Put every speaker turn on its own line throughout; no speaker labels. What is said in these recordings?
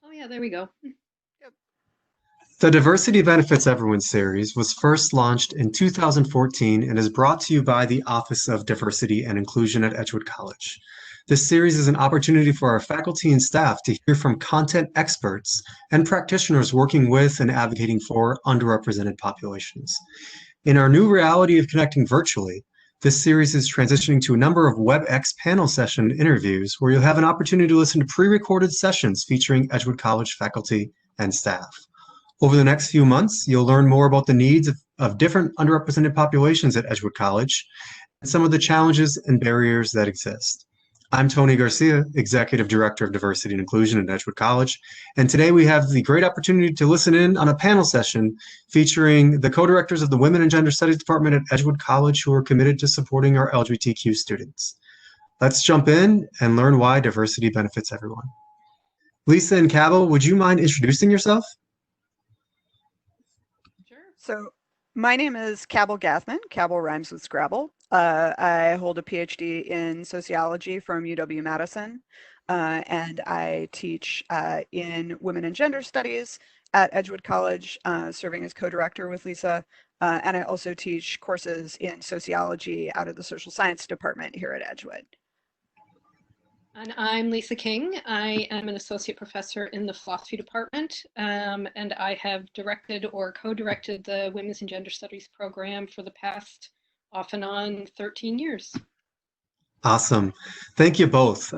Oh yeah, there we go.
Yep.
The Diversity Benefits Everyone series was first launched in 2014 and is brought to you by the Office of Diversity and Inclusion at Edgewood College. This series is an opportunity for our faculty and staff to hear from content experts and practitioners working with and advocating for underrepresented populations. In our new reality of connecting virtually, this series is transitioning to a number of WebEx panel session interviews where you'll have an opportunity to listen to pre-recorded sessions featuring Edgewood College faculty and staff. Over the next few months, you'll learn more about the needs of different underrepresented populations at Edgewood College and some of the challenges and barriers that exist. I'm Tony Garcia, Executive Director of Diversity and Inclusion at Edgewood College, and today we have the great opportunity to listen in on a panel session featuring the co-directors of the Women and Gender Studies Department at Edgewood College who are committed to supporting our LGBTQ students. Let's jump in and learn why diversity benefits everyone. Lisa and Cabell, would you mind introducing yourself?
Sure.
So my name is Cabell Gathman. Cabell rhymes with Scrabble. I hold a PhD in sociology from UW-Madison, and I teach in women and gender studies at Edgewood College, serving as co-director with Lisa. And I also teach courses in sociology out of the social science department here at Edgewood.
And I'm Lisa King. I am an associate professor in the philosophy department, and I have directed or co-directed the Women's and Gender Studies program for the past off and on 13 years.
Awesome. Thank you both.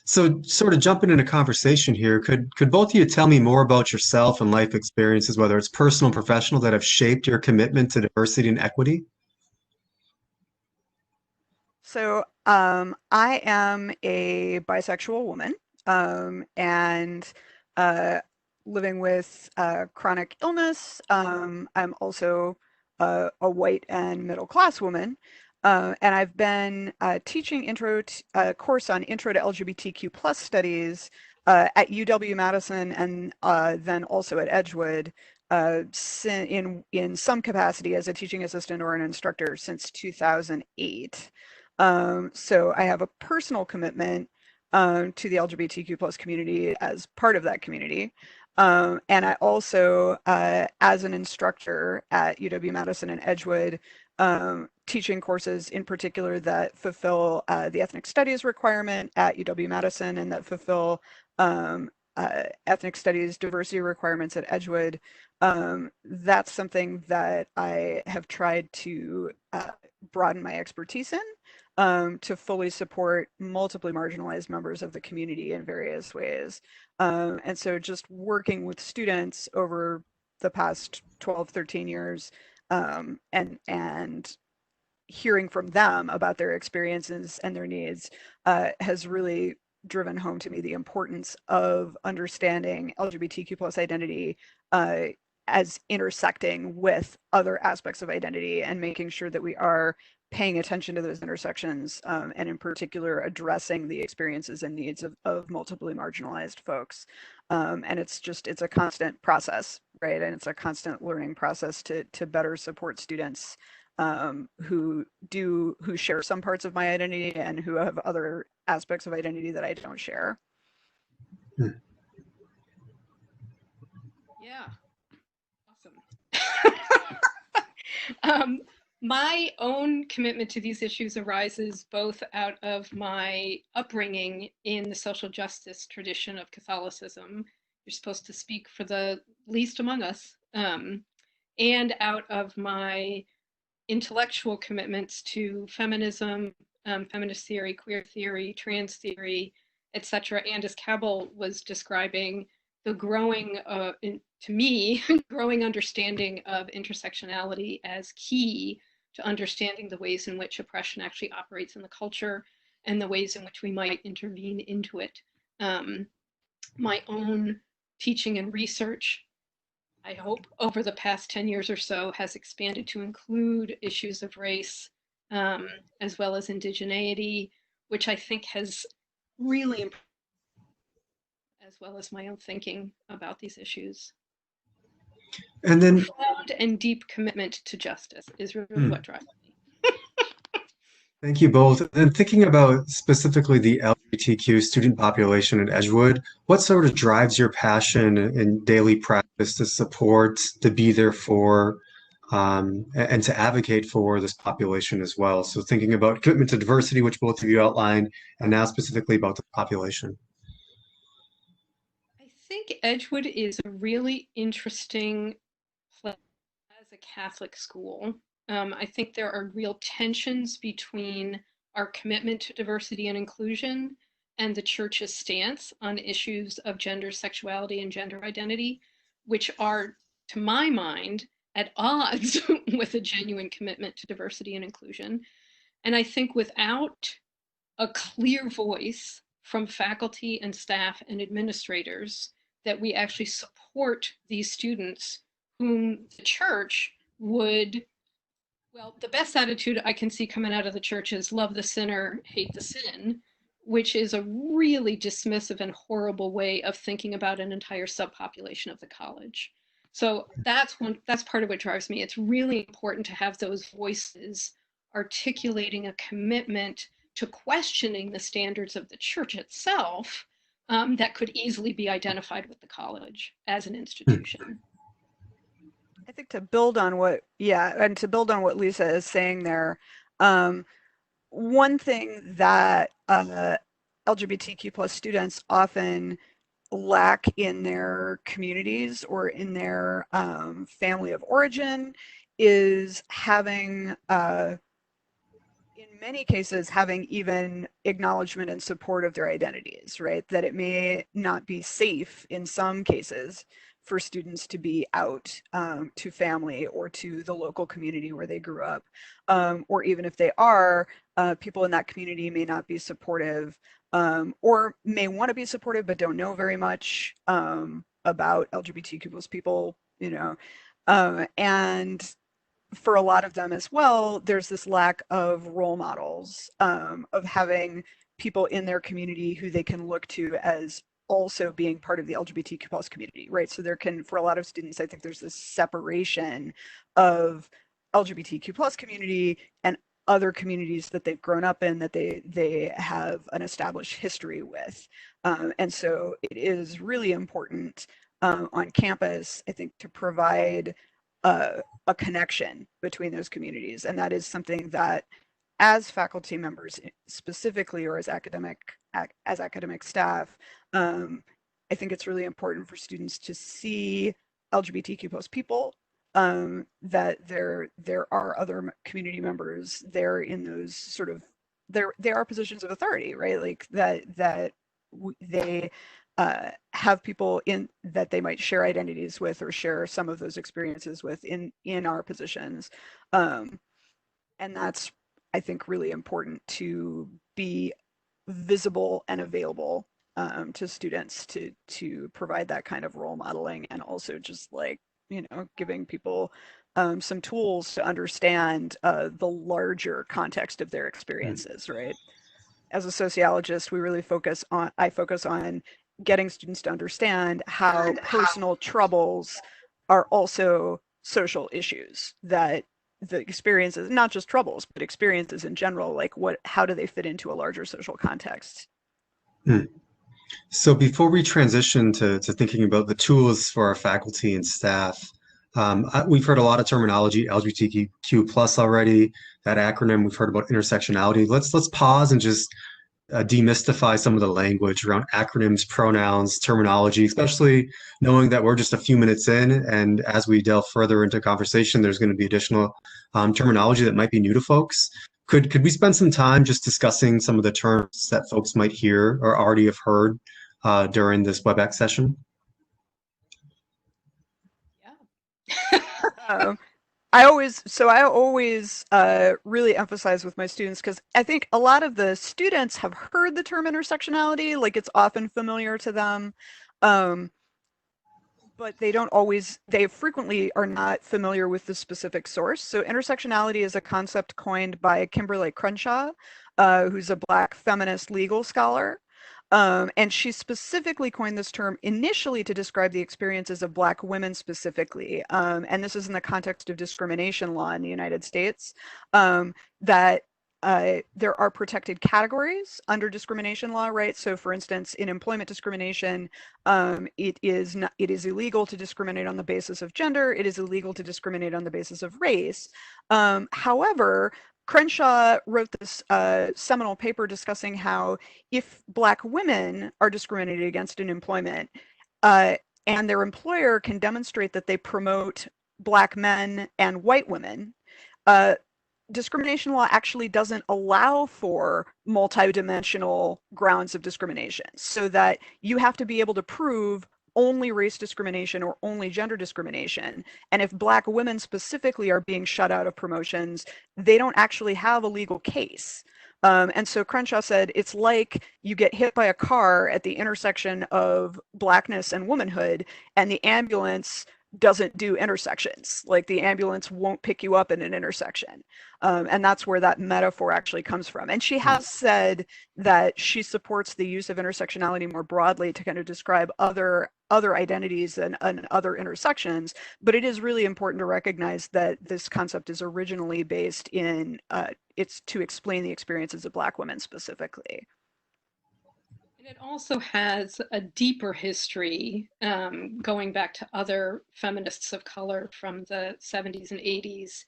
So sort of jumping into conversation here, could both of you tell me more about yourself and life experiences, whether it's personal or professional, that have shaped your commitment to diversity and equity?
So I am a bisexual woman, and living with chronic illness. I'm also a white and middle class woman, and I've been teaching a course on intro to LGBTQ plus studies at UW-Madison and then also at Edgewood in some capacity as a teaching assistant or an instructor since 2008. So I have a personal commitment to the LGBTQ plus community as part of that community. And I also, as an instructor at UW-Madison and Edgewood, teaching courses in particular that fulfill the ethnic studies requirement at UW-Madison and that fulfill ethnic studies diversity requirements at Edgewood. That's something that I have tried to broaden my expertise in. To fully support multiply marginalized members of the community in various ways. And so just working with students over the past 12, 13 years and hearing from them about their experiences and their needs has really driven home to me the importance of understanding LGBTQ plus identity as intersecting with other aspects of identity and making sure that we are paying attention to those intersections and in particular addressing the experiences and needs of multiply marginalized folks. And it's a constant process, right? And it's a constant learning process to better support students who share some parts of my identity and who have other aspects of identity that I don't share.
Yeah, awesome. My own commitment to these issues arises both out of my upbringing in the social justice tradition of Catholicism. You're supposed to speak for the least among us, and out of my intellectual commitments to feminism, feminist theory, queer theory, trans theory, etc. And as Cabell was describing, the growing, to me, growing understanding of intersectionality as key to understanding the ways in which oppression actually operates in the culture and the ways in which we might intervene into it. My own teaching and research, I hope, over the past 10 years or so has expanded to include issues of race as well as indigeneity, which I think has really improved, as well as my own thinking about these issues.
And then,
profound and deep commitment to justice is really what drives me.
Thank you both. And thinking about specifically the LGBTQ student population at Edgewood, what sort of drives your passion in daily practice to support, to be there for, and to advocate for this population as well? So thinking about commitment to diversity, which both of you outlined, and now specifically about the population.
I think Edgewood is a really interesting place as a Catholic school. I think there are real tensions between our commitment to diversity and inclusion and the church's stance on issues of gender, sexuality, and gender identity, which are, to my mind, at odds with a genuine commitment to diversity and inclusion. And I think without a clear voice from faculty and staff and administrators that we actually support these students whom the church would, well, the best attitude I can see coming out of the church is love the sinner, hate the sin, which is a really dismissive and horrible way of thinking about an entire subpopulation of the college. So that's part of what drives me. It's really important to have those voices articulating a commitment to questioning the standards of the church itself, that could easily be identified with the college as an institution.
I think to build on what, yeah, and to build on what Lisa is saying there, um, one thing that LGBTQ plus students often lack in their communities or in their family of origin is having in many cases, having even acknowledgement and support of their identities, right? That it may not be safe in some cases for students to be out to family or to the local community where they grew up. Or even if they are, people in that community may not be supportive or may want to be supportive but don't know very much about LGBTQ plus people, you know. And for a lot of them as well, there's this lack of role models, of having people in their community who they can look to as also being part of the LGBTQ plus community, right? So there can, for a lot of students, I think there's this separation of LGBTQ plus community and other communities that they've grown up in that they have an established history with. And so it is really important on campus, I think, to provide a connection between those communities. And that is something that as faculty members specifically or as academic staff, I think it's really important for students to see LGBTQ plus people, that there are other community members there in those sort of there are positions of authority, right? Like that they have people in that they might share identities with or share some of those experiences with in our positions, and that's, I think, really important to be visible and available to students to provide that kind of role modeling, and also just like, you know, giving people some tools to understand the larger context of their experiences, right? As a sociologist, we really I focus on getting students to understand how personal troubles are also social issues, that the experiences, not just troubles, but experiences in general, like how do they fit into a larger social context?
Hmm. So before we transition to thinking about the tools for our faculty and staff, we've heard a lot of terminology, LGBTQ plus already, that acronym. We've heard about intersectionality. Let's pause and just demystify some of the language around acronyms, pronouns, terminology, especially knowing that we're just a few minutes in, and as we delve further into conversation, there's going to be additional terminology that might be new to folks. Could we spend some time just discussing some of the terms that folks might hear or already have heard during this WebEx session?
Yeah.
Um, I always really emphasize with my students, because I think a lot of the students have heard the term intersectionality, like it's often familiar to them. Um, but they frequently are not familiar with the specific source. So intersectionality is a concept coined by Kimberly Crenshaw, who's a Black feminist legal scholar. And she specifically coined this term initially to describe the experiences of Black women specifically. And this is in the context of discrimination law in the United States, that there are protected categories under discrimination law, right? So, for instance, in employment discrimination, it is illegal to discriminate on the basis of gender. It is illegal to discriminate on the basis of race. However, Crenshaw wrote this seminal paper discussing how if Black women are discriminated against in employment, uh, and their employer can demonstrate that they promote Black men and white women, uh, discrimination law actually doesn't allow for multidimensional grounds of discrimination, so that you have to be able to prove only race discrimination or only gender discrimination. And if Black women specifically are being shut out of promotions, they don't actually have a legal case. And so Crenshaw said it's like you get hit by a car at the intersection of Blackness and womanhood, and the ambulance doesn't do intersections. Like the ambulance won't pick you up in an intersection. And that's where that metaphor actually comes from. And she has said that she supports the use of intersectionality more broadly to kind of describe other identities and other intersections. But it is really important to recognize that this concept is originally based in, it's to explain the experiences of Black women specifically.
And it also has a deeper history, going back to other feminists of color from the 70s and 80s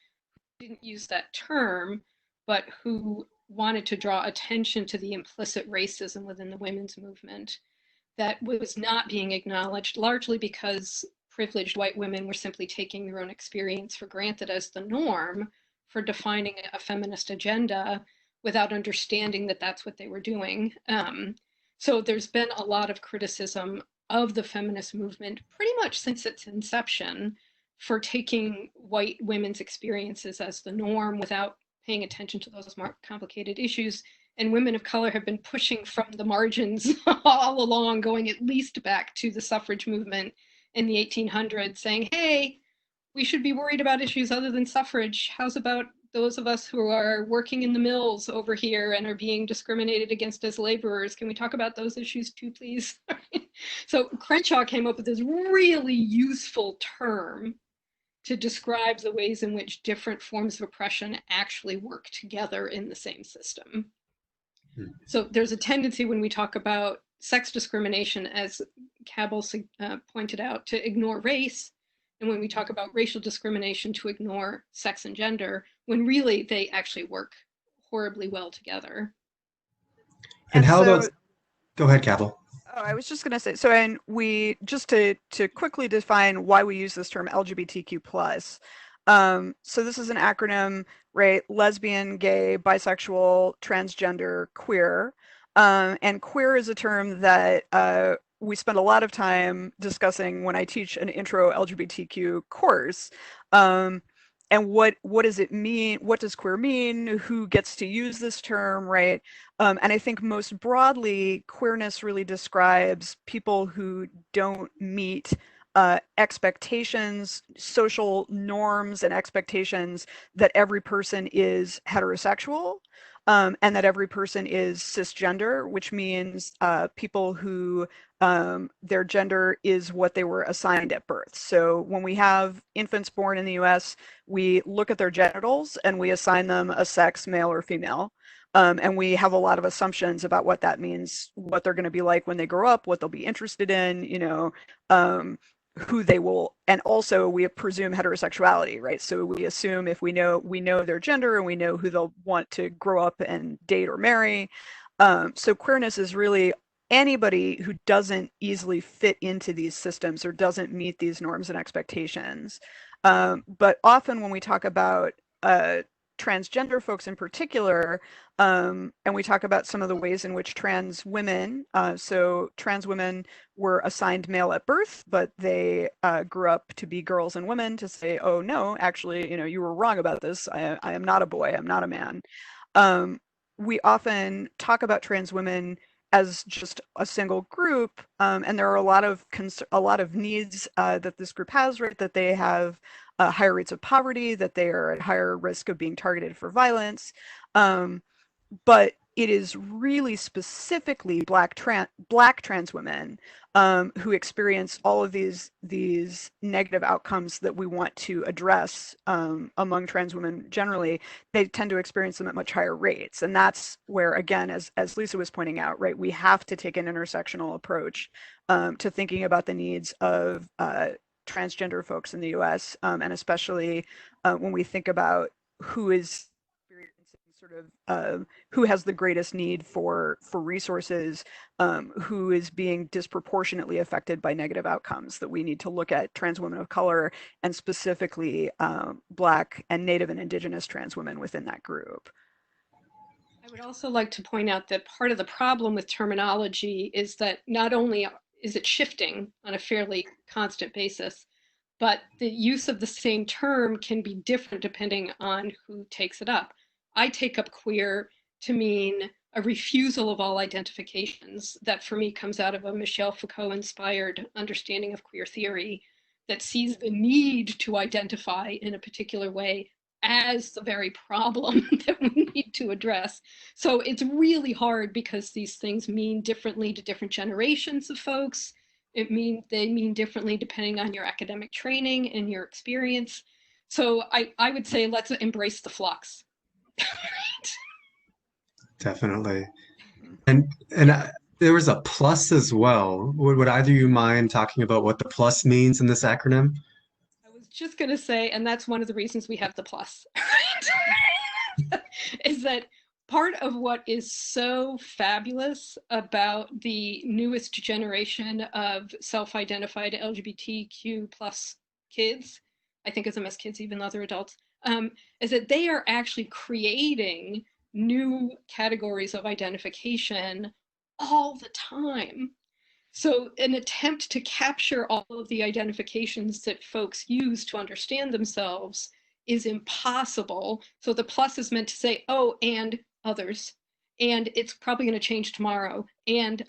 who didn't use that term, but who wanted to draw attention to the implicit racism within the women's movement that was not being acknowledged, largely because privileged white women were simply taking their own experience for granted as the norm for defining a feminist agenda without understanding that that's what they were doing. So there's been a lot of criticism of the feminist movement pretty much since its inception for taking white women's experiences as the norm without paying attention to those more complicated issues. And women of color have been pushing from the margins all along, going at least back to the suffrage movement in the 1800s, saying, hey, we should be worried about issues other than suffrage. How's about those of us who are working in the mills over here and are being discriminated against as laborers? Can we talk about those issues too, please? So Crenshaw came up with this really useful term to describe the ways in which different forms of oppression actually work together in the same system. So there's a tendency when we talk about sex discrimination, as Cabell pointed out, to ignore race, and when we talk about racial discrimination, to ignore sex and gender, when really they actually work horribly well together.
And how so, go ahead, Cabell.
Oh, I was just going to say, so, and we, just to quickly define why we use this term LGBTQ+. So this is an acronym, right? Lesbian, gay, bisexual, transgender, queer. And queer is a term that we spend a lot of time discussing when I teach an intro LGBTQ course. And what does it mean? What does queer mean? Who gets to use this term, right? And I think most broadly, queerness really describes people who don't meet expectations, social norms and expectations that every person is heterosexual, and that every person is cisgender, which means people who their gender is what they were assigned at birth. So when we have infants born in the US, we look at their genitals and we assign them a sex, male or female. And we have a lot of assumptions about what that means, what they're going to be like when they grow up, what they'll be interested in, you know, who they will, and also we presume heterosexuality, right? So we assume if we know their gender and we know who they'll want to grow up and date or marry. So queerness is really anybody who doesn't easily fit into these systems or doesn't meet these norms and expectations. But often when we talk about transgender folks in particular, and we talk about some of the ways in which trans women, so trans women were assigned male at birth, but they grew up to be girls and women, to say, oh no, actually, you know, you were wrong about this. I am not a boy, I'm not a man. We often talk about trans women as just a single group, and there are a lot of needs that this group has, right? That they have higher rates of poverty, that they are at higher risk of being targeted for violence. But it is really specifically Black trans women who experience all of these negative outcomes that we want to address among trans women generally. They tend to experience them at much higher rates, and that's where, again, as Lisa was pointing out, right, we have to take an intersectional approach to thinking about the needs of transgender folks in the U.S. And especially when we think about who is experiencing sort of who has the greatest need for resources, who is being disproportionately affected by negative outcomes, that we need to look at trans women of color and specifically Black and Native and Indigenous trans women within that group.
I would also like to point out that part of the problem with terminology is that not only is it shifting on a fairly constant basis, but the use of the same term can be different depending on who takes it up. I take up queer to mean a refusal of all identifications that for me comes out of a Michel Foucault inspired understanding of queer theory that sees the need to identify in a particular way as the very problem that we need to address. So it's really hard because these things mean differently to different generations of folks. They mean differently depending on your academic training and your experience. So I would say let's embrace the flux.
Definitely. And there was a plus as well. Would either of you mind talking about what the plus means in this acronym?
I was just going to say, and that's one of the reasons we have the plus, is that part of what is so fabulous about the newest generation of self-identified LGBTQ plus kids, I think of them as kids even though they're adults, is that they are actually creating new categories of identification all the time. So an attempt to capture all of the identifications that folks use to understand themselves is impossible. So the plus is meant to say, oh, and others. And it's probably going to change tomorrow. And.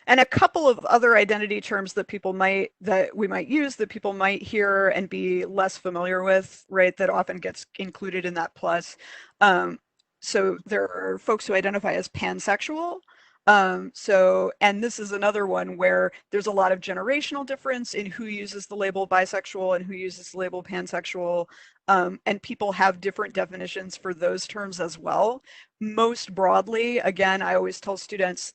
And a couple of other identity terms that we might use, that people might hear and be less familiar with, right, that often gets included in that plus. So there are folks who identify as pansexual. And this is another one where there's a lot of generational difference in who uses the label bisexual and who uses the label pansexual. And people have different definitions for those terms as well. Most broadly, again, I always tell students,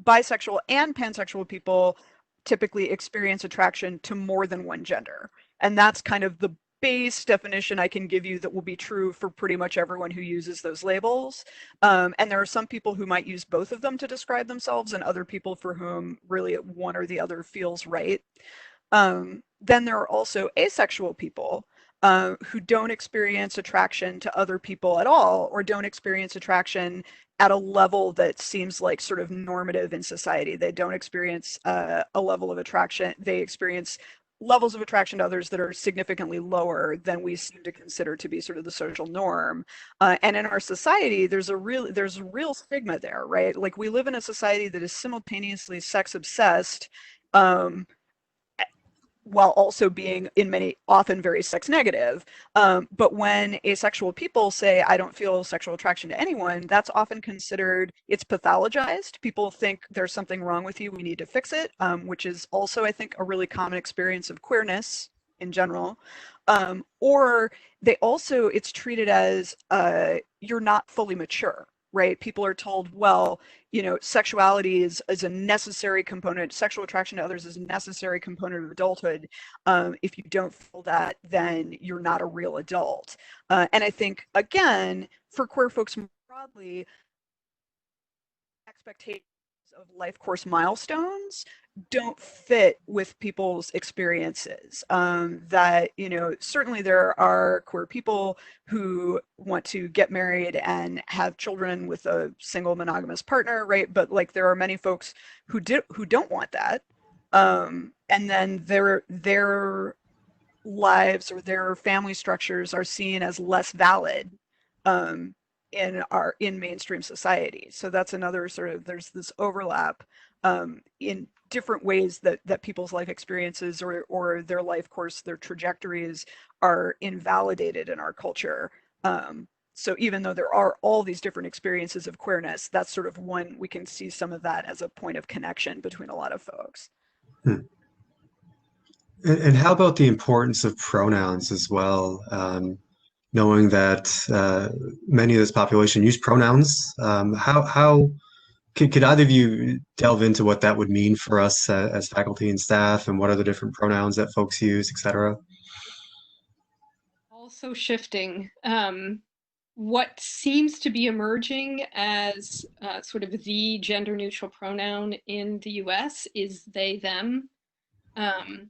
bisexual and pansexual people typically experience attraction to more than one gender. And that's kind of the base definition I can give you that will be true for pretty much everyone who uses those labels. And there are some people who might use both of them to describe themselves, and other people for whom really one or the other feels right. Then there are also asexual people who don't experience attraction to other people at all, or don't experience attraction at a level that seems like sort of normative in society. They don't experience a level of attraction. They experience levels of attraction to others that are significantly lower than we seem to consider to be sort of the social norm. And in our society, there's a real stigma there, right? Like, we live in a society that is simultaneously sex obsessed, while also being in many often very sex negative. But when asexual people say, I don't feel sexual attraction to anyone, that's often considered, it's pathologized. People think there's something wrong with you, we need to fix it, which is also, I think, a really common experience of queerness in general. Or it's treated as you're not fully mature, right? People are told, well, sexuality is a necessary component. Sexual attraction to others is a necessary component of adulthood. If you don't feel that, then you're not a real adult. And I think, again, for queer folks more broadly, expectations of life course milestones don't fit with people's experiences. That, certainly there are queer people who want to get married and have children with a single monogamous partner, right? But like, there are many folks who don't want that. And then their lives or their family structures are seen as less valid in mainstream society. So that's another sort of, there's this overlap in different ways that people's life experiences or their life course, their trajectories are invalidated in our culture. So even though there are all these different experiences of queerness, that's sort of one, we can see some of that as a point of connection between a lot of folks.
Hmm. And how about the importance of pronouns as well? Knowing that many of this population use pronouns, how could either of you delve into what that would mean for us as faculty and staff, and what are the different pronouns that folks use, et cetera?
Also shifting. What seems to be emerging as sort of the gender neutral pronoun in the US is they, them. Um,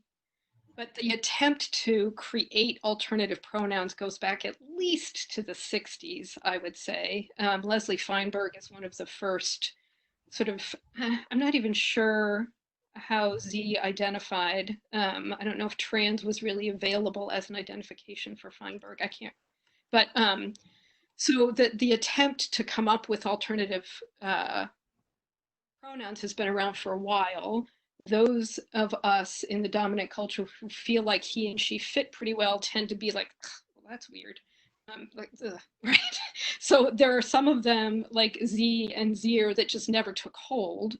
but the attempt to create alternative pronouns goes back at least to the 60s, I would say. Leslie Feinberg is one of the first sort of, I'm not even sure how Z identified. I don't know if trans was really available as an identification for Feinberg. I can't. But so the attempt to come up with alternative pronouns has been around for a while. Those of us in the dominant culture who feel like he and she fit pretty well tend to be like, well, that's weird. Like, ugh, right? So there are some of them like Z and Zir that just never took hold,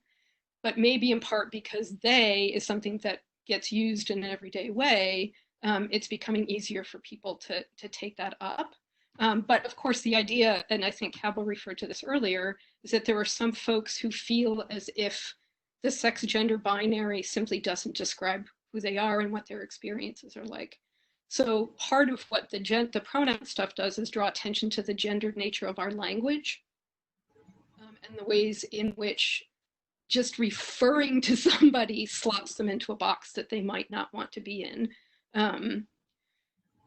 but maybe in part because they is something that gets used in an everyday way. It's becoming easier for people to take that up. But of course, the idea, and I think Cabell referred to this earlier, is that there are some folks who feel as if the sex gender binary simply doesn't describe who they are and what their experiences are like. So part of what the pronoun stuff does is draw attention to the gendered nature of our language, and the ways in which just referring to somebody slots them into a box that they might not want to be in. Um,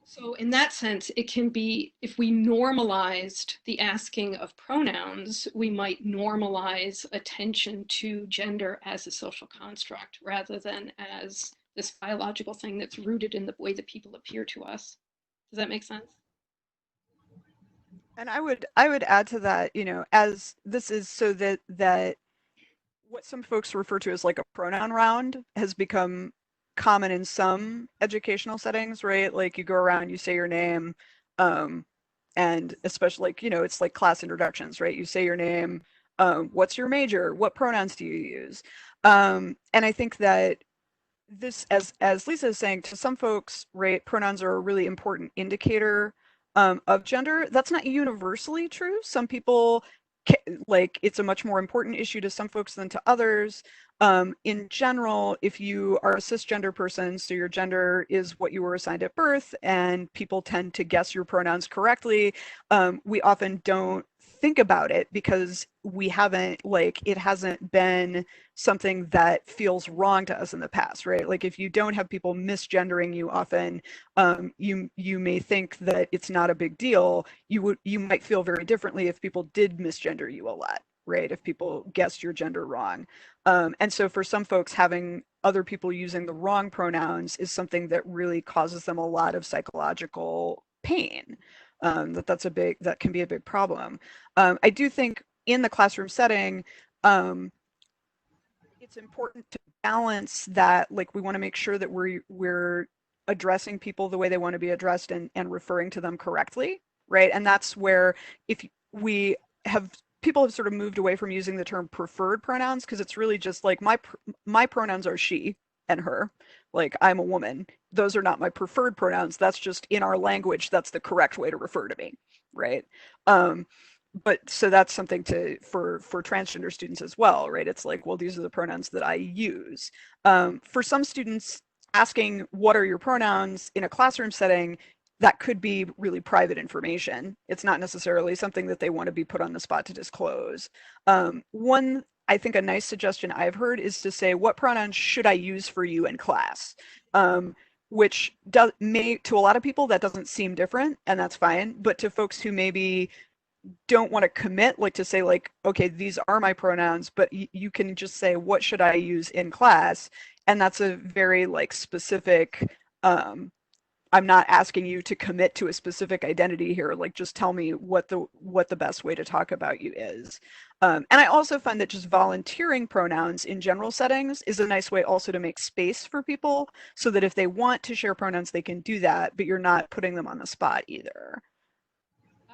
so in that sense, it can be, if we normalized the asking of pronouns, we might normalize attention to gender as a social construct rather than as this biological thing that's rooted in the way that people appear to us. Does that make sense?
And I would add to that, as this is so that what some folks refer to as like a pronoun round has become common in some educational settings, right? Like you go around, you say your name, um, and especially like, it's like class introductions, right? You say your name, what's your major? What pronouns do you use? And I think that this, as Lisa is saying, to some folks, right, pronouns are a really important indicator of gender. That's not universally true. Some people like it's a much more important issue to some folks than to others. In general, if you are a cisgender person, so your gender is what you were assigned at birth, and people tend to guess your pronouns correctly, we often don't think about it because we haven't, like, it hasn't been something that feels wrong to us in the past, right? Like if you don't have people misgendering you often, you may think that it's not a big deal. You might feel very differently if people did misgender you a lot, right? If people guessed your gender wrong. And so for some folks, having other people using the wrong pronouns is something that really causes them a lot of psychological pain. That can be a big problem. I do think in the classroom setting, um, it's important to balance that. Like we want to make sure that we're addressing people the way they want to be addressed and referring to them correctly, right? And that's where if we have people have sort of moved away from using the term preferred pronouns because it's really just like my pronouns are she and her. Like I'm a woman. Those are not my preferred pronouns. That's just in our language. That's the correct way to refer to me, right? Um, but so that's something for transgender students as well, right? It's like, well, these are the pronouns that I use. For some students, asking what are your pronouns in a classroom setting, that could be really private information. It's not necessarily something that they want to be put on the spot to disclose. One, I think a nice suggestion I've heard is to say, what pronouns should I use for you in class? Which to a lot of people that doesn't seem different, and that's fine. But to folks who maybe don't want to commit, like to say like, okay, these are my pronouns, but you can just say, what should I use in class? And that's a very like specific, I'm not asking you to commit to a specific identity here. Like just tell me what the best way to talk about you is. And I also find that just volunteering pronouns in general settings is a nice way also to make space for people so that if they want to share pronouns, they can do that, but you're not putting them on the spot either.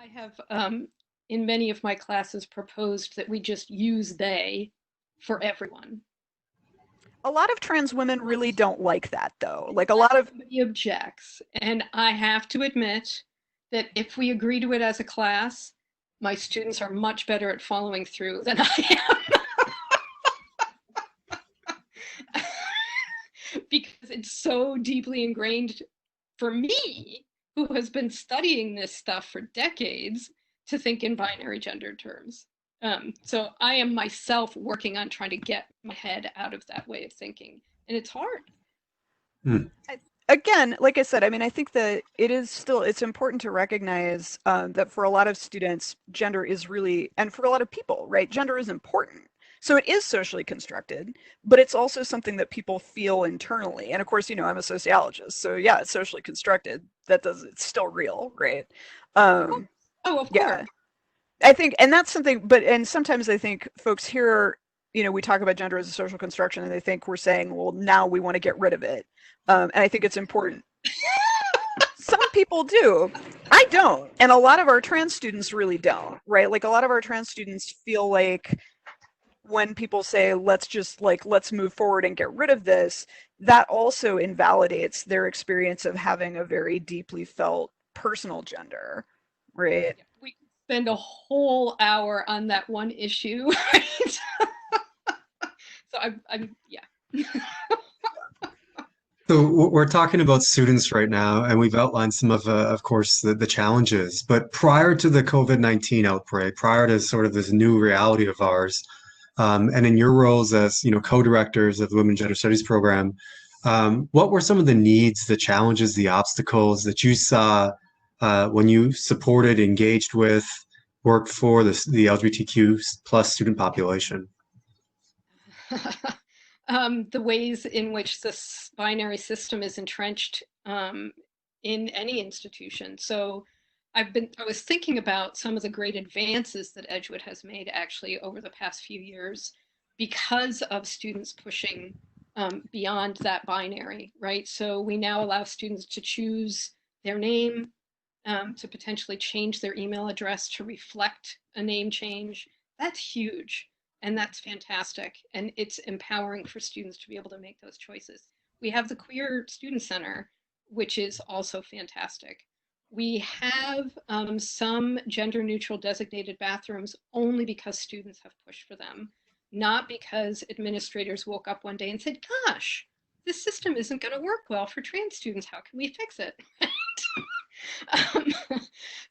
I have, in many of my classes, proposed that we just use they for everyone.
A lot of trans women really don't like that, though. Like a lot
Unless
of,
somebody objects. And I have to admit that if we agree to it as a class, my students are much better at following through than I am. Because it's so deeply ingrained for me, who has been studying this stuff for decades, to think in binary gender terms. So I am myself working on trying to get my head out of that way of thinking, and it's hard.
Hmm.
again, like I said, I mean, I think that it's important to recognize that for a lot of students, gender is really, and for a lot of people, right, gender is important. So it is socially constructed, but it's also something that people feel internally. And of course, I'm a sociologist, so yeah, it's socially constructed. It's still real, right?
Of course.
Um,
Oh, of course.
yeah, I think, and that's something, and sometimes I think folks here, we talk about gender as a social construction and they think we're saying, well, now we want to get rid of it. And I think it's important. Some people do. I don't. And a lot of our trans students really don't, right? Like a lot of our trans students feel like when people say, let's move forward and get rid of this, that also invalidates their experience of having a very deeply felt personal gender, right?
We could spend a whole hour on that one issue, right? So yeah.
So we're talking about students right now, and we've outlined some of course, the challenges. But prior to the COVID-19 outbreak, prior to sort of this new reality of ours, and in your roles as, co-directors of the Women Gender Studies program, what were some of the needs, the challenges, the obstacles that you saw when you supported, engaged with, worked for the LGBTQ plus student population?
The ways in which this binary system is entrenched in any institution. So I was thinking about some of the great advances that Edgewood has made actually over the past few years because of students pushing beyond that binary, right? So we now allow students to choose their name, to potentially change their email address to reflect a name change. That's huge. And that's fantastic. And it's empowering for students to be able to make those choices. We have the Queer Student Center, which is also fantastic. We have some gender neutral designated bathrooms only because students have pushed for them, not because administrators woke up one day and said, gosh, this system isn't going to work well for trans students. How can we fix it? Um,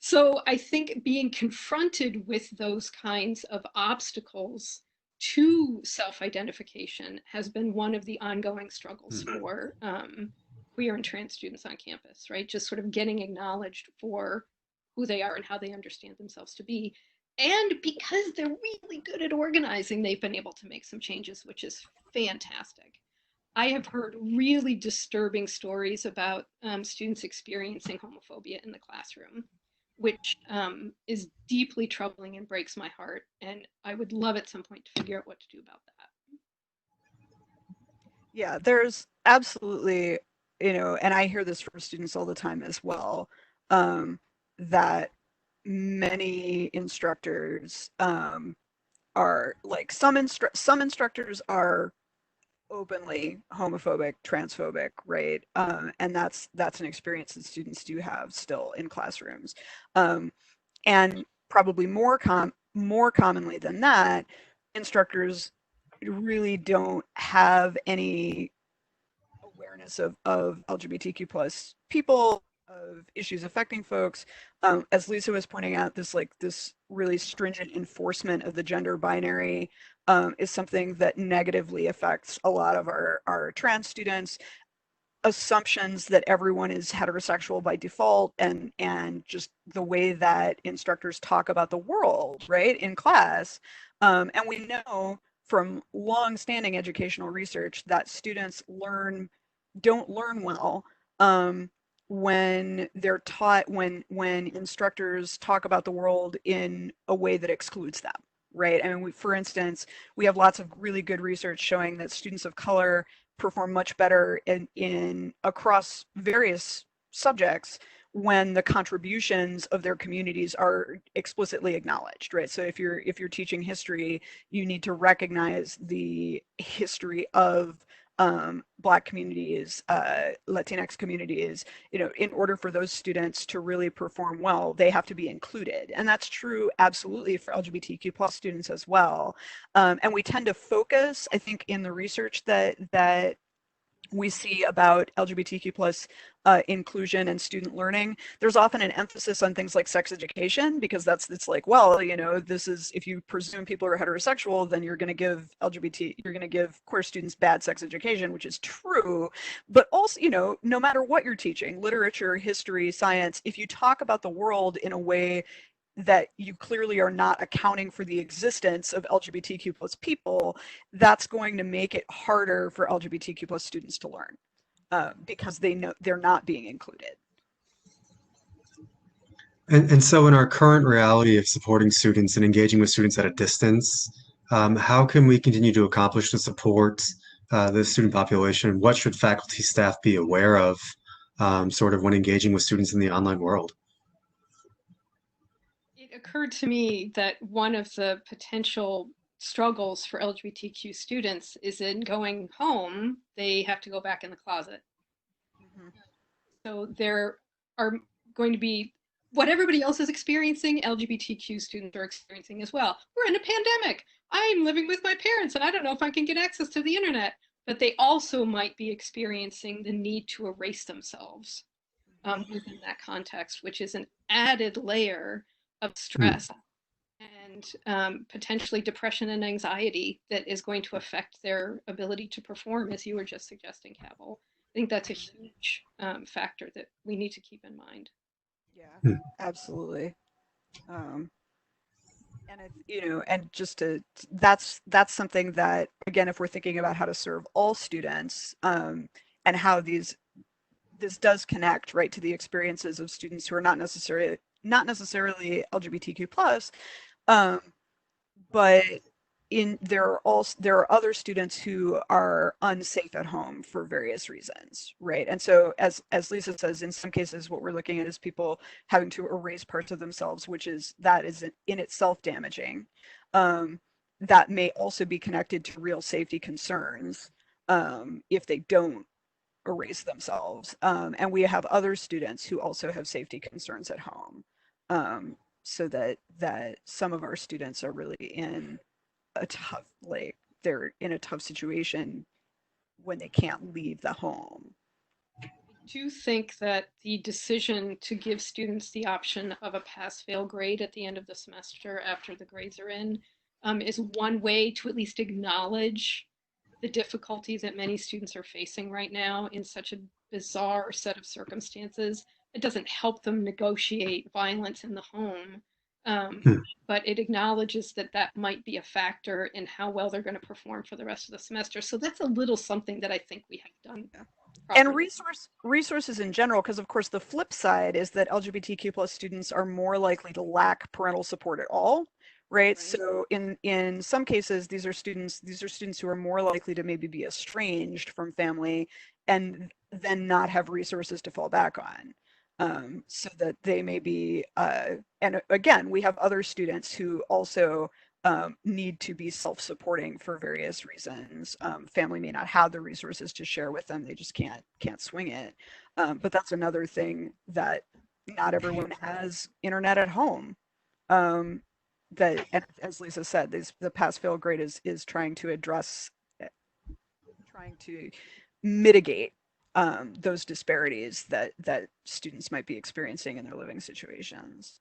so I think being confronted with those kinds of obstacles to self-identification has been one of the ongoing struggles
Mhm.
for queer and trans students on campus, right? Just sort of getting acknowledged for who they are and how they understand themselves to be. And because they're really good at organizing, they've been able to make some changes, which is fantastic. I have heard really disturbing stories about students experiencing homophobia in the classroom, which is deeply troubling and breaks my heart. And I would love at some point to figure out what to do about that.
Yeah, there's absolutely, and I hear this from students all the time as well, that many instructors are like some instructors are openly homophobic, transphobic, right? And that's an experience that students do have still in classrooms. Um, and probably more commonly than that, instructors really don't have any awareness of LGBTQ plus people, of issues affecting folks. As Lisa was pointing out, this really stringent enforcement of the gender binary is something that negatively affects a lot of our trans students. Assumptions that everyone is heterosexual by default, and just the way that instructors talk about the world, right, in class. And we know from long-standing educational research that students don't learn well when they're taught when instructors talk about the world in a way that excludes them, right? I mean, for instance, we have lots of really good research showing that students of color perform much better in across various subjects when the contributions of their communities are explicitly acknowledged, right? So if you're teaching history, you need to recognize the history of Black communities, Latinx communities. In order for those students to really perform well, they have to be included, and that's true absolutely for LGBTQ plus students as well. And we tend to focus, I think, in the research that we see about LGBTQ plus inclusion and student learning, there's often an emphasis on things like sex education, because it's like, well, this is, if you presume people are heterosexual, then you're going to give queer students bad sex education, which is true. But also, no matter what you're teaching, literature, history, science, if you talk about the world in a way that you clearly are not accounting for the existence of LGBTQ plus people, that's going to make it harder for LGBTQ plus students to learn, because they know they're not being included.
And so in our current reality of supporting students and engaging with students at a distance, how can we continue to accomplish to support the student population? What should faculty staff be aware of sort of when engaging with students in the online world?
It occurred to me that one of the potential struggles for LGBTQ students is in going home, they have to go back in the closet.
Mm-hmm.
So there are going to be what everybody else is experiencing, LGBTQ students are experiencing as well. We're in a pandemic. I'm living with my parents and I don't know if I can get access to the internet. But they also might be experiencing the need to erase themselves within that context, which is an added layer of stress and potentially depression and anxiety that is going to affect their ability to perform, as you were just suggesting, Cabell. I think that's a huge factor that we need to keep in mind.
Yeah, absolutely. Um, and and just that's something that, again, if we're thinking about how to serve all students, and how this does connect right to the experiences of students who are not necessarily LGBTQ plus, um, but there are other students who are unsafe at home for various reasons, right? And so, as Lisa says, in some cases what we're looking at is people having to erase parts of themselves, that is in itself damaging. That may also be connected to real safety concerns, if they don't erase themselves. And we have other students who also have safety concerns at home. So that some of our students are really in a tough, like, they're in a tough situation when they can't leave the home.
I do think that the decision to give students the option of a pass-fail grade at the end of the semester after the grades are in is one way to at least acknowledge the difficulty that many students are facing right now in such a bizarre set of circumstances. It doesn't help them negotiate violence in the home, um,
Hmm.
but it acknowledges that that might be a factor in how well they're going to perform for the rest of the semester. So that's a little something that I think we have done
And
properly.
resources in general, because of course the flip side is that LGBTQ plus students are more likely to lack parental support at all, right?
Right.
So in some cases, these are students who are more likely to maybe be estranged from family and then not have resources to fall back on. So that they may be, and again, we have other students who also need to be self-supporting for various reasons. Family may not have the resources to share with them; they just can't swing it. But that's another thing, that not everyone has internet at home. That, and as Lisa said, the pass-fail grade is trying to address, trying to mitigate those disparities that students might be experiencing in their living situations.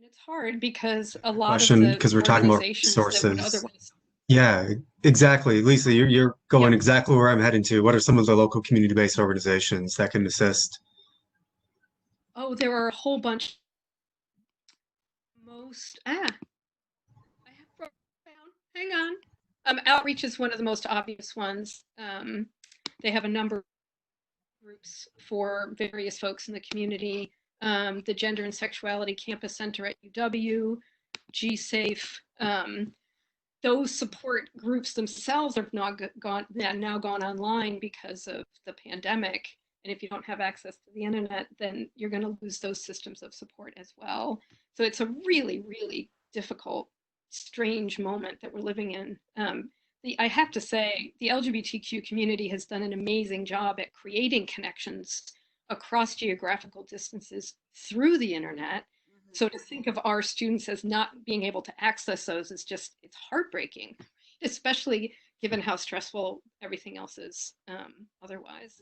It's hard because a lot of
Question,
the
because we're talking about
organizations that would
resources.
otherwise,
Yeah, exactly. Lisa, you're going
yep.
exactly where I'm heading to. What are some of the local community-based organizations that can assist?
Oh, there are a whole bunch. I have broken down. Hang on. Outreach is one of the most obvious ones. They have a number of groups for various folks in the community. The Gender and Sexuality Campus Center at UW, GSAFE. Those support groups themselves have now gone online because of the pandemic. And if you don't have access to the internet, then you're going to lose those systems of support as well. So it's a really, really difficult, strange moment that we're living in. I have to say, the LGBTQ community has done an amazing job at creating connections across geographical distances through the internet. So to think of our students as not being able to access those is just, it's heartbreaking, especially given how stressful everything else is otherwise.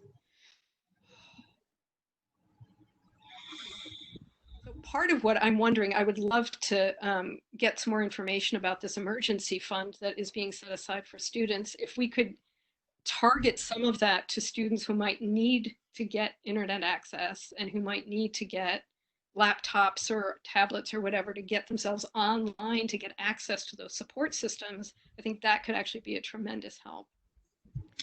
So part of what I'm wondering, I would love to get some more information about this emergency fund that is being set aside for students. If we could target some of that to students who might need to get internet access and who might need to get laptops or tablets or whatever to get themselves online to get access to those support systems, I think that could actually be a tremendous help.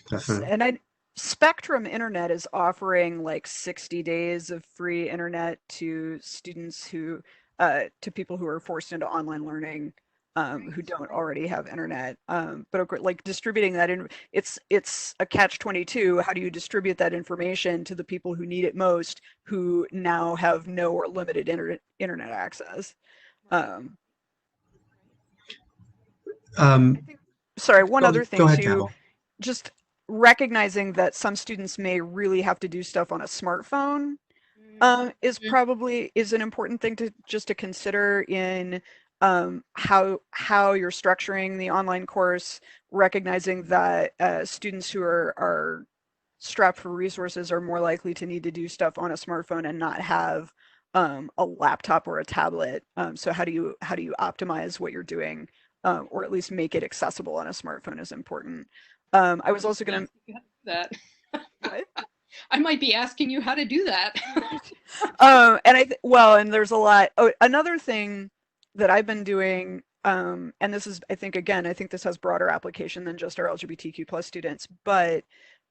Definitely.
And Spectrum Internet is offering like 60 days of free internet to students who, to people who are forced into online learning, who don't already have internet. But of course, like distributing that in, it's a catch-22. How do you distribute that information to the people who need it most, who now have no or limited internet access?
Um,
I think, sorry, one other
go
thing
ahead,
too,
Cabell.
just recognizing that some students may really have to do stuff on a smartphone is an important thing to just to consider in how you're structuring the online course, recognizing that students who are strapped for resources are more likely to need to do stuff on a smartphone and not have a laptop or a tablet. So how do you optimize what you're doing, or at least make it accessible on a smartphone is important. I was also going
to that.
What?
I might be asking you how to do that.
And there's a lot. Oh, another thing that I've been doing, and this is, I think this has broader application than just our LGBTQ plus students, but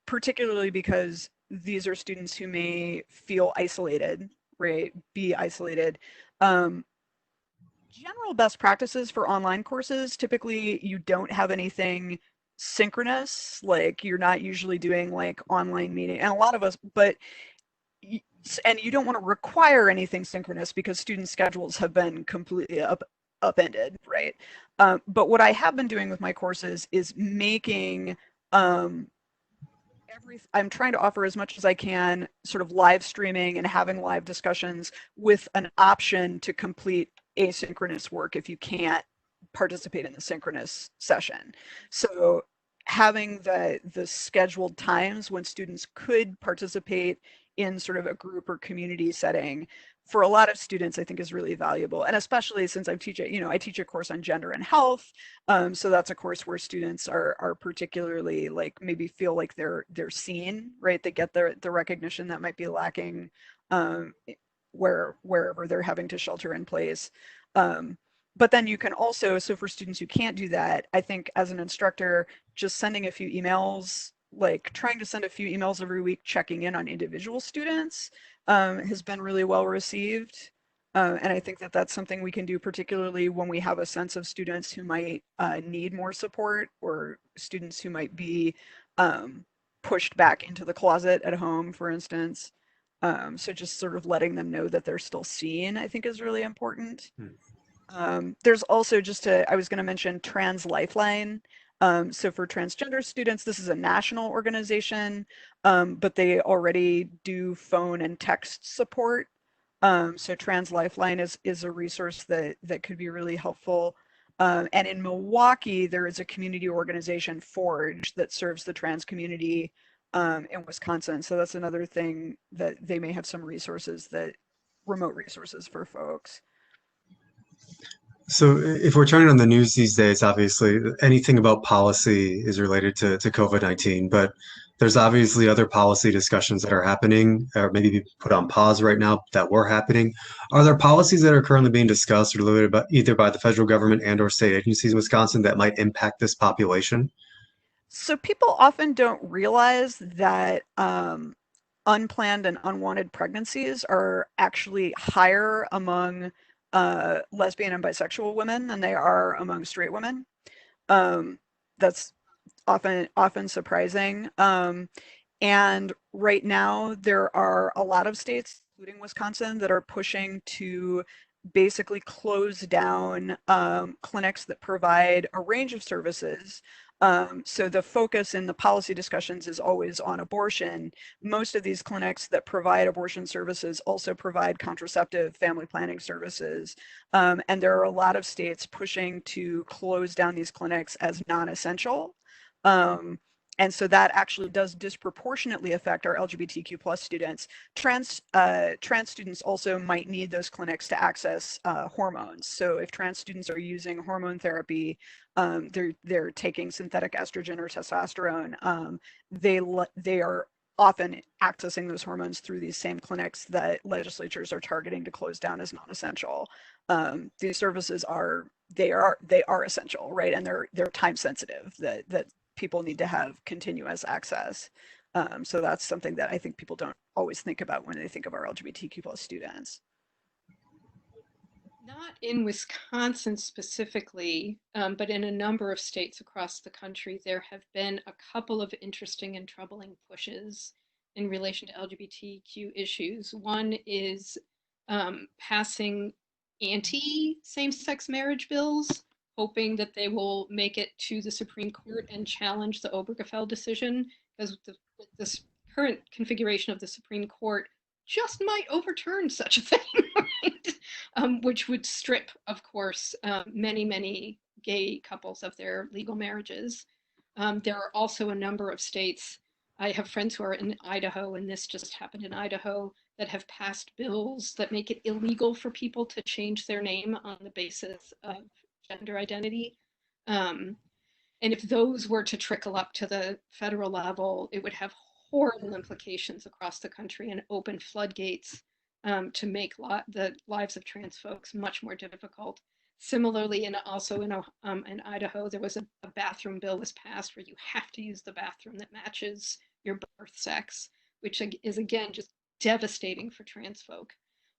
particularly because these are students who may feel isolated, right? Be isolated. General best practices for online courses, typically you don't have anything synchronous, like you're not usually doing like online meeting, and a lot of us, and you don't want to require anything synchronous because student schedules have been completely upended, right? But what I have been doing with my courses is making I'm trying to offer as much as I can, sort of live streaming and having live discussions with an option to complete asynchronous work if you can't participate in the synchronous session. So having the scheduled times when students could participate in sort of a group or community setting for a lot of students, I think is really valuable. And especially since I teach a course on gender and health. So that's a course where students are particularly like maybe feel like they're seen, right? They get the recognition that might be lacking wherever they're having to shelter in place. But then you can also, so for students who can't do that, I think as an instructor, just sending a few emails, like trying to send a few emails every week, checking in on individual students, has been really well received. And I think that that's something we can do, particularly when we have a sense of students who might need more support, or students who might be pushed back into the closet at home, for instance. So just sort of letting them know that they're still seen, I think, is really important. There's also I was going to mention Trans Lifeline. So for transgender students, this is a national organization, but they already do phone and text support. So Trans Lifeline is a resource that could be really helpful. And in Milwaukee, there is a community organization, Forge, that serves the trans community in Wisconsin. So that's another thing that they may have some resources, remote resources for folks.
So if we're turning on the news these days, obviously anything about policy is related to COVID-19, but there's obviously other policy discussions that are happening, or maybe put on pause right now, that were happening. Are there policies that are currently being discussed or delivered by, either by the federal government and or state agencies in Wisconsin that might impact this population?
So people often don't realize that unplanned and unwanted pregnancies are actually higher among lesbian and bisexual women than they are among straight women. That's often surprising. And right now, there are a lot of states, including Wisconsin, that are pushing to basically close down clinics that provide a range of services. So the focus in the policy discussions is always on abortion. Most of these clinics that provide abortion services also provide contraceptive family planning services. And there are a lot of states pushing to close down these clinics as non-essential. And so that actually does disproportionately affect our LGBTQ plus students. Trans students also might need those clinics to access hormones. So if trans students are using hormone therapy, they're taking synthetic estrogen or testosterone, they are often accessing those hormones through these same clinics that legislatures are targeting to close down as non-essential. These services are essential, right? And they're time sensitive, that people need to have continuous access. So that's something that I think people don't always think about when they think of our LGBTQ plus students.
Not in Wisconsin specifically, but in a number of states across the country, there have been a couple of interesting and troubling pushes in relation to LGBTQ issues. One is passing anti same sex marriage bills, hoping that they will make it to the Supreme Court and challenge the Obergefell decision, because the current configuration of the Supreme Court just might overturn such a thing. Right? Which would strip, of course, many, many gay couples of their legal marriages. There are also a number of states. I have friends who are in Idaho, and this just happened in Idaho, that have passed bills that make it illegal for people to change their name on the basis of gender identity. Um, and if those were to trickle up to the federal level, it would have horrible implications across the country and open floodgates to make the lives of trans folks much more difficult. Similarly, and also in Idaho, there was a bathroom bill was passed where you have to use the bathroom that matches your birth sex, which is again just devastating for trans folk.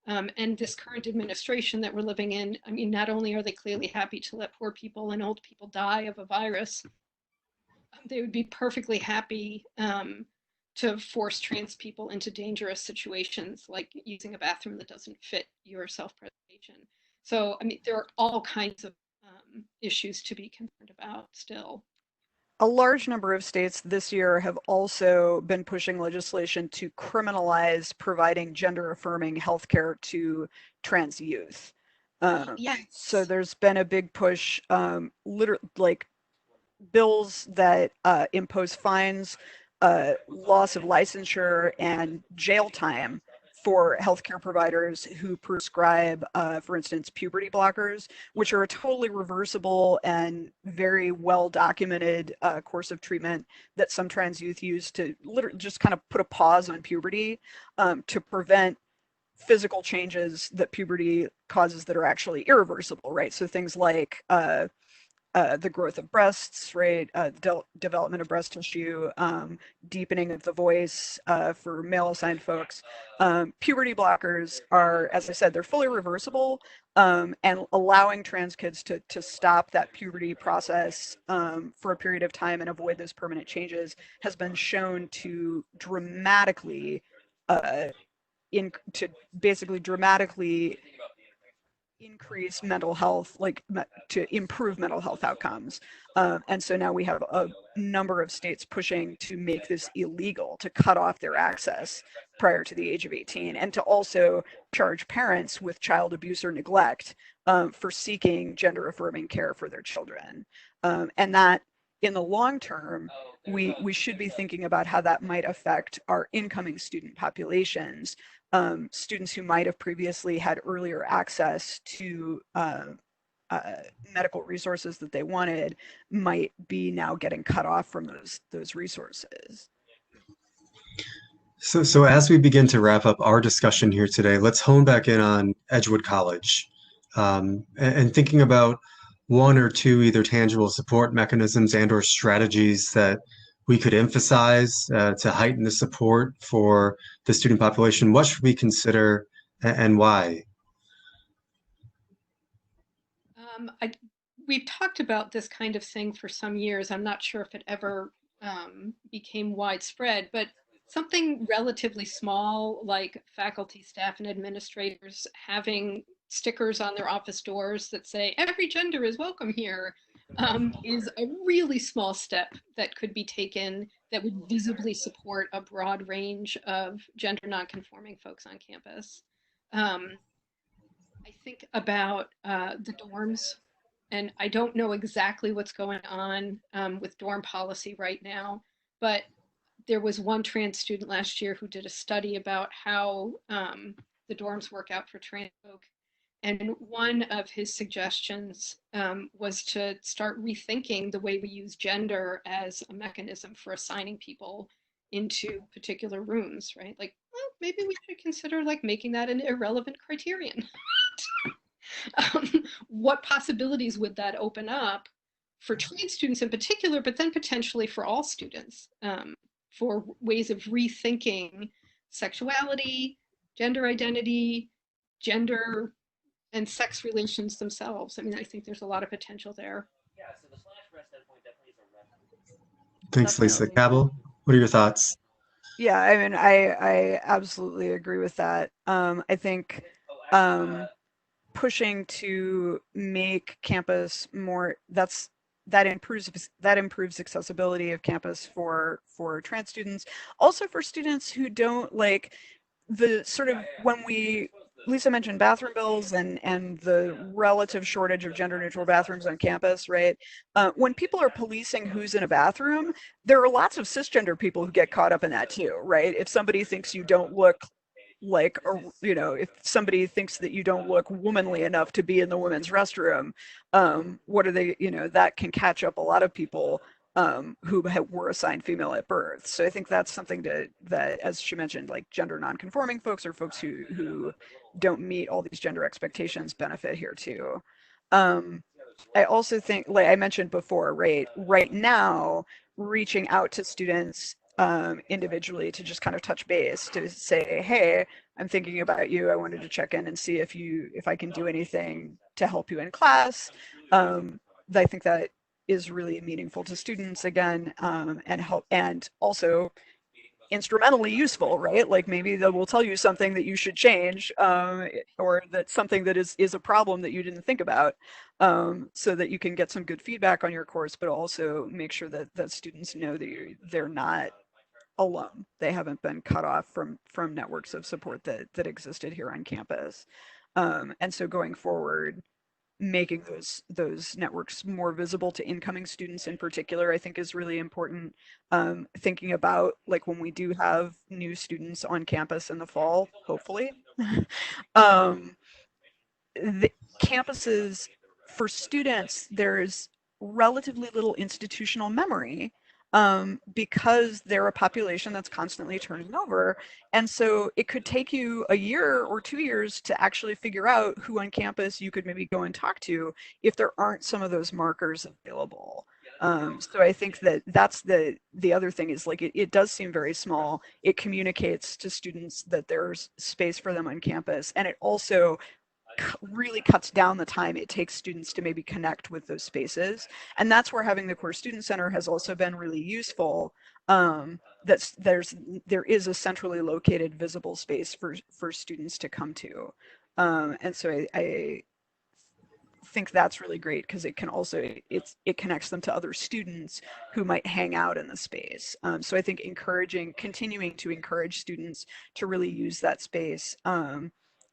And this current administration that we're living in, I mean, not only are they clearly happy to let poor people and old people die of a virus, they would be perfectly happy to force trans people into dangerous situations, like using a bathroom that doesn't fit your self-preservation. So, I mean, there are all kinds of issues to be concerned about still.
A large number of states this year have also been pushing legislation to criminalize providing gender affirming healthcare to trans youth. So
Yes.
there's been a big push, like bills that impose fines, loss of licensure, and jail time for healthcare providers who prescribe, for instance, puberty blockers, which are a totally reversible and very well documented course of treatment that some trans youth use to literally just kind of put a pause on puberty, to prevent physical changes that puberty causes that are actually irreversible, right? So things like the growth of breasts, right? Development of breast tissue, deepening of the voice for male assigned folks. Puberty blockers are, as I said, they're fully reversible, and allowing trans kids to stop that puberty process for a period of time and avoid those permanent changes has been shown to dramatically, uh, to basically dramatically increase mental health, like to improve mental health outcomes. And so now we have a number of states pushing to make this illegal, to cut off their access prior to the age of 18, and to also charge parents with child abuse or neglect for seeking gender affirming care for their children. And that in the long term, we should be thinking about how that might affect our incoming student populations, students who might have previously had earlier access to medical resources that they wanted might be now getting cut off from those resources.
So as we begin to wrap up our discussion here today, let's hone back in on Edgewood College, and thinking about one or two either tangible support mechanisms and or strategies that we could emphasize to heighten the support for the student population. What should we consider and why?
I, we've talked about this kind of thing for some years. I'm not sure if it ever became widespread, but something relatively small, like faculty, staff, and administrators having stickers on their office doors that say every gender is welcome here, is a really small step that could be taken that would visibly support a broad range of gender nonconforming folks on campus. Um, I think about the dorms, and I don't know exactly what's going on with dorm policy right now, but there was one trans student last year who did a study about how the dorms work out for trans folk. And one of his suggestions was to start rethinking the way we use gender as a mechanism for assigning people into particular rooms, right? Like, well, maybe we should consider like making that an irrelevant criterion. What possibilities would that open up for trans students in particular, but then potentially for all students, for ways of rethinking sexuality, gender identity, gender and sex relations themselves. I mean, I think there's a lot of potential there.
Thanks, Lisa.
Definitely.
Cabell, what are your thoughts?
Yeah, I mean, I absolutely agree with that. I think pushing to make campus more that improves accessibility of campus for trans students, also for students who don't like the sort of when we Lisa mentioned bathroom bills and the relative shortage of gender neutral bathrooms on campus, right? When people are policing who's in a bathroom, there are lots of cisgender people who get caught up in that too, right? If somebody thinks you don't look like, or if somebody thinks that you don't look womanly enough to be in the women's restroom, what are they, that can catch up a lot of people who were assigned female at birth. So I think that's something that, as she mentioned, like gender nonconforming folks or folks who don't meet all these gender expectations benefit here too. Um, I also think, like I mentioned before, right now, reaching out to students individually to just kind of touch base to say, hey, I'm thinking about you. I wanted to check in and see if I can do anything to help you in class. I think that is really meaningful to students again, and help, and also instrumentally useful, right? Like maybe they will tell you something that you should change, or that something that is a problem that you didn't think about, so that you can get some good feedback on your course, but also make sure that students know that they're not alone. They haven't been cut off from networks of support that existed here on campus. And so going forward, making those networks more visible to incoming students in particular, I think is really important. Thinking about like when we do have new students on campus in the fall, hopefully, um, the campuses for students, there's relatively little institutional memory, because they're a population that's constantly turning over. And so it could take you a year or 2 years to actually figure out who on campus you could maybe go and talk to if there aren't some of those markers available. So I think that's the other thing is like it does seem very small. It communicates to students that there's space for them on campus, and it also really cuts down the time it takes students to maybe connect with those spaces. And that's where having the Core Student Center has also been really useful. There is a centrally located visible space for students to come to. And so I think that's really great because it can also it connects them to other students who might hang out in the space. So I think continuing to encourage students to really use that space,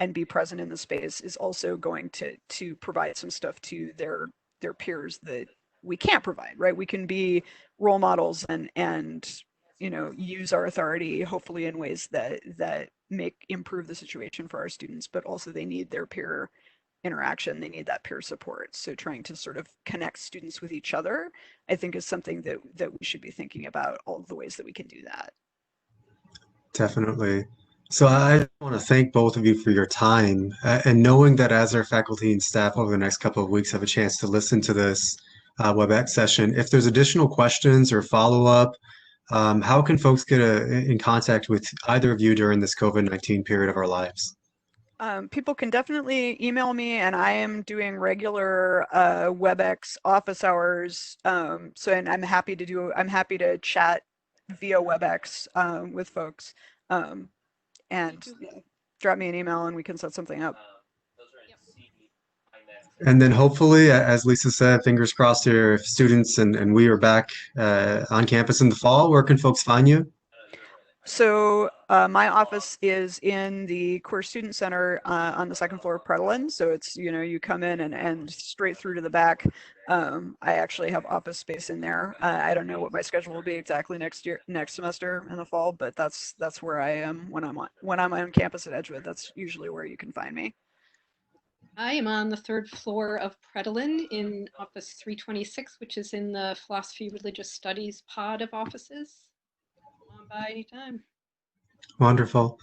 and be present in the space is also going to provide some stuff to their peers that we can't provide, right? We can be role models and use our authority hopefully in ways that make improve the situation for our students, but also they need their peer interaction, they need that peer support. So trying to sort of connect students with each other, I think, is something that we should be thinking about, all of the ways that we can do that.
Definitely. So I want to thank both of you for your time, and knowing that as our faculty and staff over the next couple of weeks have a chance to listen to this WebEx session, if there's additional questions or follow-up, how can folks get in contact with either of you during this COVID-19 period of our lives?
People can definitely email me, and I am doing regular WebEx office hours. And I'm happy to chat via WebEx with folks. And drop me an email and we can set something up.
And then hopefully, as Lisa said, fingers crossed here, if students and we are back on campus in the fall, where can folks find you?
So my office is in the Queer Student Center on the second floor of Predlin. So it's, you come in and straight through to the back. I actually have office space in there. I don't know what my schedule will be exactly next semester in the fall, but that's where I am when I'm on campus at Edgewood. That's usually where you can find me.
I am on the third floor of Predlin in office 326, which is in the Philosophy Religious Studies pod of offices. Come on by anytime.
Wonderful.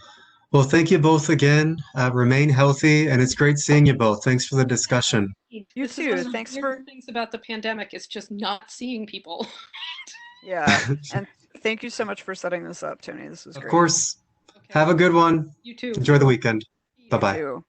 Well, thank you both again. Remain healthy, and it's great seeing you both. Thanks for the discussion.
You
This
too.
is one of the
Thanks
weird things about the pandemic is just not seeing people.
Yeah, and thank you so much for setting this up, Tony. This was
Of
great.
course.
Okay.
Have a good one.
You too.
Enjoy the weekend.
You
Bye-bye.
too.